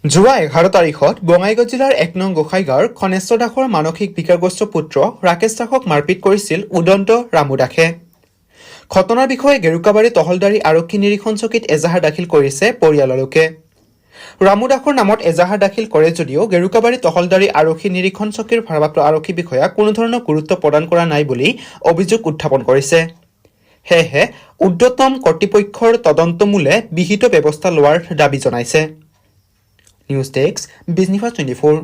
যোৱা 11 তাৰিখত বঙাইগাঁও জিলাৰ 1 নং গোসাইগাঁৱৰ খনেশ্বৰ দাসৰ মানসিক বিকাৰগ্ৰস্ত পুত্ৰ ৰাকেশ দাসক মাৰপিট কৰিছিল উদন্ত ৰামু দাসে। ঘটনাৰ বিষয়ে গেৰুকাবাৰী তহলদাৰী আৰক্ষী নিৰীক্ষণ চকীত এজাহাৰ দাখিল কৰিছে পৰিয়ালৰ লোকে। ৰামু দাসৰ নামত এজাহাৰ দাখিল কৰে যদিও গেৰুকাবাৰী তহলদাৰী আৰক্ষী নিৰীক্ষণ চকীৰ ভাৰপ্ৰাপ্ত আৰক্ষী বিষয়া কোনো ধৰণৰ গুৰুত্ব প্ৰদান কৰা নাই বুলি অভিযোগ উত্থাপন কৰিছে। সেয়েহে উৰ্ধ্বতম কৰ্তৃপক্ষৰ তদন্তমূলে বিহিত ব্যৱস্থা লোৱাৰ দাবী জনাইছে। News Desk, Business 24।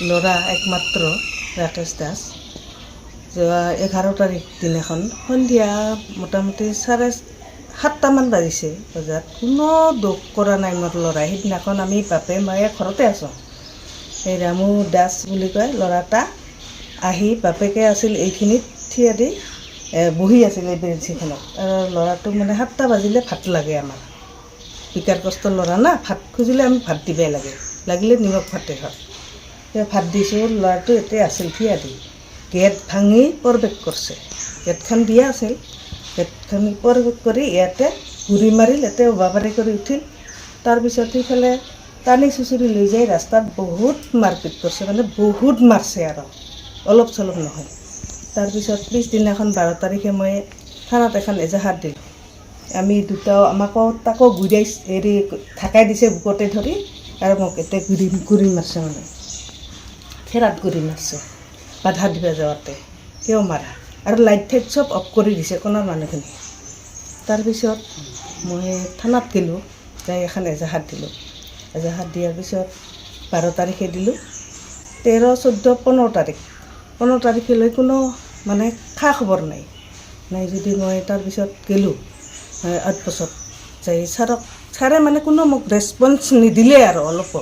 ল'ৰা একমাত্ৰ ৰাকেশ দাস যোৱা 11 তাৰিখ দিনাখন সন্ধিয়া মোটামুটি 7:30মান বাজিছে বজাত কোনো দুখ কৰা নাই মোৰ ল'ৰাই। সেইদিনাখন আমি বাপে মায়ে ঘৰতে আছোঁ। এই ৰামু দাস বুলি কয় ল'ৰাটা আহি বাপেকে আছিল এইখিনিত থিয় দি বহি আছিল এই বেঞ্চিখনত। আৰু ল'ৰাটোক মানে 7টা বাজিলে ভাত লাগে আমাৰ। বিকাৰগ্ৰস্ত ল'ৰা না, ভাত খুজিলে আমি ভাত দিবই লাগে, লাগিলে নিমখ ভাতে হওক। ভাত দিছোঁ, ল'ৰাটো এতিয়া আছিল থিয়া দি গেট ভাঙি প্ৰৱেশ কৰিছে। গেটখন দিয়া আছিল, গেটখন প্ৰৱেশ কৰি ইয়াতে ঘূৰি মাৰিল, ইয়াতে উবাবাৰী কৰি উঠিল। তাৰপিছত সেইফালে টানি চুচুৰি লৈ যাই ৰাস্তাত বহুত মাৰপিট কৰিছে, মানে বহুত মাৰছে আৰু অলপ চলপ নহয়। তাৰপিছত পিছদিনাখন 12 তাৰিখে মই থানাত এখন এজাহাৰ দিলোঁ। আমি দুটাও আমাকো তাকো ঘূৰাই হেৰি ঢাকাই দিছে বুকতে ধৰি, আৰু মোক এতিয়া ঘূৰি মাৰছে, মানে ফেৰাত ঘূৰি মাৰছে বাধা দিব যাওঁতে। কিয় মাৰা? আৰু লাইট ঠাইট চব অফ কৰি দিছে কোনৰ মানুহখিনি। তাৰপিছত মই থানাত গ'লোঁ, যাই এখন এজাহাৰ দিলোঁ। এজাহাৰ দিয়াৰ পিছত 12 তাৰিখে দিলোঁ, 13, 14, 15 তাৰিখ 15 তাৰিখলৈ কোনো মানে খা খবৰ নাই যদি মই তাৰপিছত গ'লোঁ 8 বছৰত যাই ছাৰে মানে কোনো মোক ৰেছপন্স নিদিলে আৰু অলপো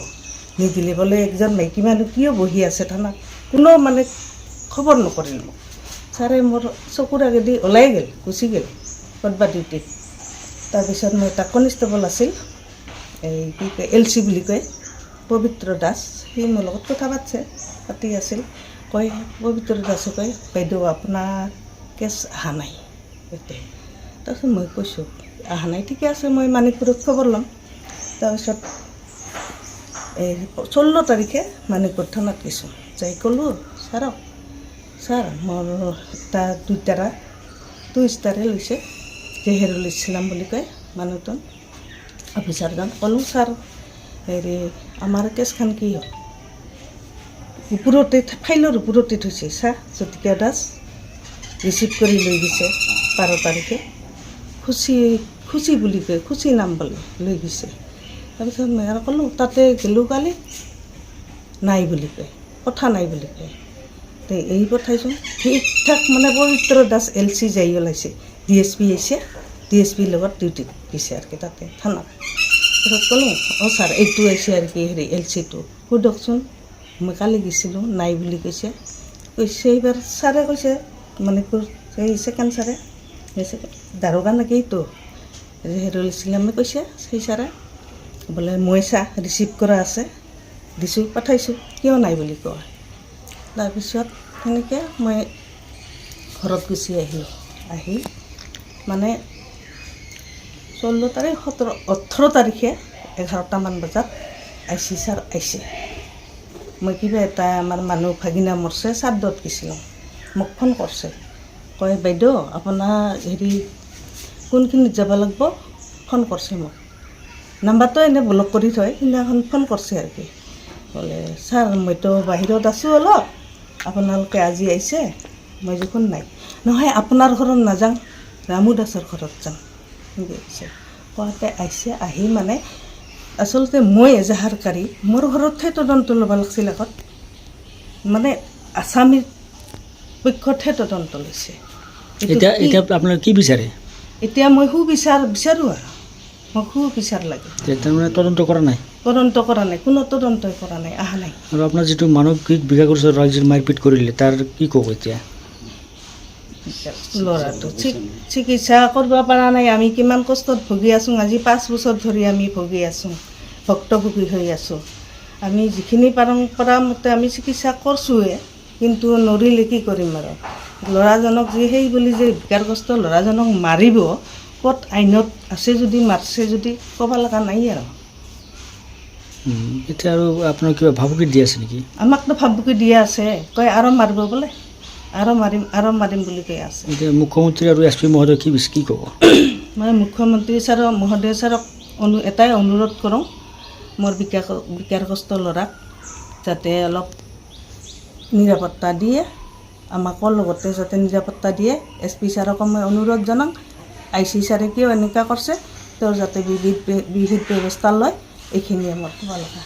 নিদিলে। বোলে একজন মাইকী মানুহ কিয় বহি আছে থানাত, কোনো মানে খবৰ নকৰিল মোক। ছাৰে মোৰ চকুৰ আগেদি ওলাই গ'ল, গুচি গ'ল ক'ৰবাত ডিউটিত। তাৰপিছত মই এটা কনিষ্টেবল আছিল, এই কি কয় LC বুলি কয়, পবিত্ৰ দাস, সি মোৰ লগত কথা পাতি আছিল। কয় পবিত্ৰ দাসে কয়, বাইদেউ আপোনাৰ কেছ অহা নাই এতিয়া। তাৰপিছত মই কৈছোঁ অহা নাই, ঠিকে আছে, মই মানিকপুৰত খবৰ ল'ম। তাৰপিছত এই 14 তাৰিখে মানিকপুৰ থানাত গৈছোঁ। যাই ক'লোঁ ছাৰক, ছাৰ মোৰ এটা 2 ষ্টাৰে লৈছে, জেহেৰুল ইছলাম বুলি কয় মানুহজন অফিচাৰজন। ক'লোঁ ছাৰ হেৰি আমাৰ কেছখন কি হ'ল? ওপৰতে ফাইলৰ ওপৰতে থৈছে, ছাৰ জ্যোতিকা দাস ৰিচিভ কৰি লৈ গৈছে 12 তাৰিখে, খুচি বুলি কয়, খুচি নাম বুলি লৈ গৈছে। তাৰপিছত মই আৰু ক'লোঁ তাতে গ'লোঁ, কালি নাই বুলি কয়, কথা নাই বুলি কয়। এই পঠাইছোঁ ঠিক ঠাক, মানে পবিত্ৰ দাস LC যাই ওলাইছে, DSP আহিছে, DSPৰ লগত ডিউটিত গৈছে আৰু কি তাতে থানাত। তাৰপিছত ক'লোঁ অঁ ছাৰ এইটো আহিছে আৰু কি হেৰি LCটো সোধকচোন, মই কালি গৈছিলোঁ নাই বুলি কৈছে। এইবাৰ ছাৰে কৈছে মানিকপুৰ এই ছেকেণ্ড ছাৰে দাৰোগা নেকি এইটো জেহেৰুল ইছলামে কৈছে, সেই ছাৰে বোলে মই ৰিচিভ কৰা আছে, দিছোঁ, পঠাইছোঁ, কিয় নাই বুলি কয়। তাৰপিছত সেনেকৈ মই ঘৰত গুচি আহিলোঁ। আহি মানে 14 তাৰিখ 17, 18 তাৰিখে 11টামান বজাত IC ছাৰ আহিছে। মই কিবা এটা আমাৰ মানুহ ভাগিনা মৰছে শ্ৰাদ্ধত গৈছিলোঁ, মোক ফোন কৰিছে, কয় বাইদেউ আপোনাৰ হেৰি কোনখিনিত যাব লাগিব, ফোন কৰিছে মোক। নাম্বাৰটো এনেই ব্লক কৰি থয়, সিদিনাখন ফোন কৰিছে আৰু কি, বোলে ছাৰ মইতো বাহিৰত আছোঁ অলপ, আপোনালোকে আজি আহিছে। মই দেখোন নাই, নহয় আপোনাৰ ঘৰত নাযাওঁ, ৰামু দাসৰ ঘৰত যাম সেনেকৈ কৈছে। কোৱাতে আহিছে, আহি মানে আচলতে মই এজাহাৰকাৰী, মোৰ ঘৰতহে তদন্ত ল'ব লাগিছিল আগত, মানে আছামীৰ পক্ষতহে তদন্ত লৈছে। এতিয়া আপোনাৰ কি বিচাৰে? এতিয়া মই বিচাৰোঁ আৰু মোক সুবিচাৰ লাগে। তাৰমানে তদন্ত কৰা নাই? তদন্ত কৰা নাই, কোনো তদন্তই কৰা নাই, অহা নাই। আৰু আপোনাৰ যিটো মানসিক বিকাৰগ্ৰস্ত ৰাইজৰ মাৰপিট কৰিলে তাৰ কি ক'ব এতিয়া? ল'ৰাটো চিকিৎসা কৰিব পৰা নাই, আমি কিমান কষ্টত ভুগি আছোঁ, আজি 5 বছৰ ধৰি আমি ভুগি আছোঁ, ভুক্তভোগী হৈ আছোঁ। আমি যিখিনি পৰা মতে আমি চিকিৎসা কৰছোঁৱে, কিন্তু নৰিলে কি কৰিম আৰু ল'ৰাজনক যে সেই বুলি যে বিকাৰগ্ৰস্ত ল'ৰাজনক মাৰিব, ক'ত আইনত আছে যদি মাৰছে যদি ক'ব লগা নাই আৰু। এতিয়া আৰু আপোনাৰ কিবা ভাবুকি দি আছে নেকি? আমাকতো ভাবুকি দিয়া আছে, কয় আৰু মাৰিব বোলে, আৰু মাৰিম বুলি কৈ আছে। এতিয়া মুখ্যমন্ত্ৰী আৰু এছ পি মহোদয় কি ক'ব? মই মুখ্যমন্ত্ৰী মহোদয় ছাৰক এটাই অনুৰোধ কৰোঁ, মোৰ বিকাৰগ্ৰস্ত ল'ৰাক যাতে অলপ নিৰাপত্তা দিয়ে, আমাকো লগতে যাতে নিৰাপত্তা দিয়ে। এছ পি ছাৰকো মই অনুৰোধ জনাম, IC ছাৰে কিয় এনেকুৱা কৰিছে, তেওঁৰ যাতে বিহিত ব্যৱস্থা লয়, এইখিনিয়ে মোৰ ক'ব লগা।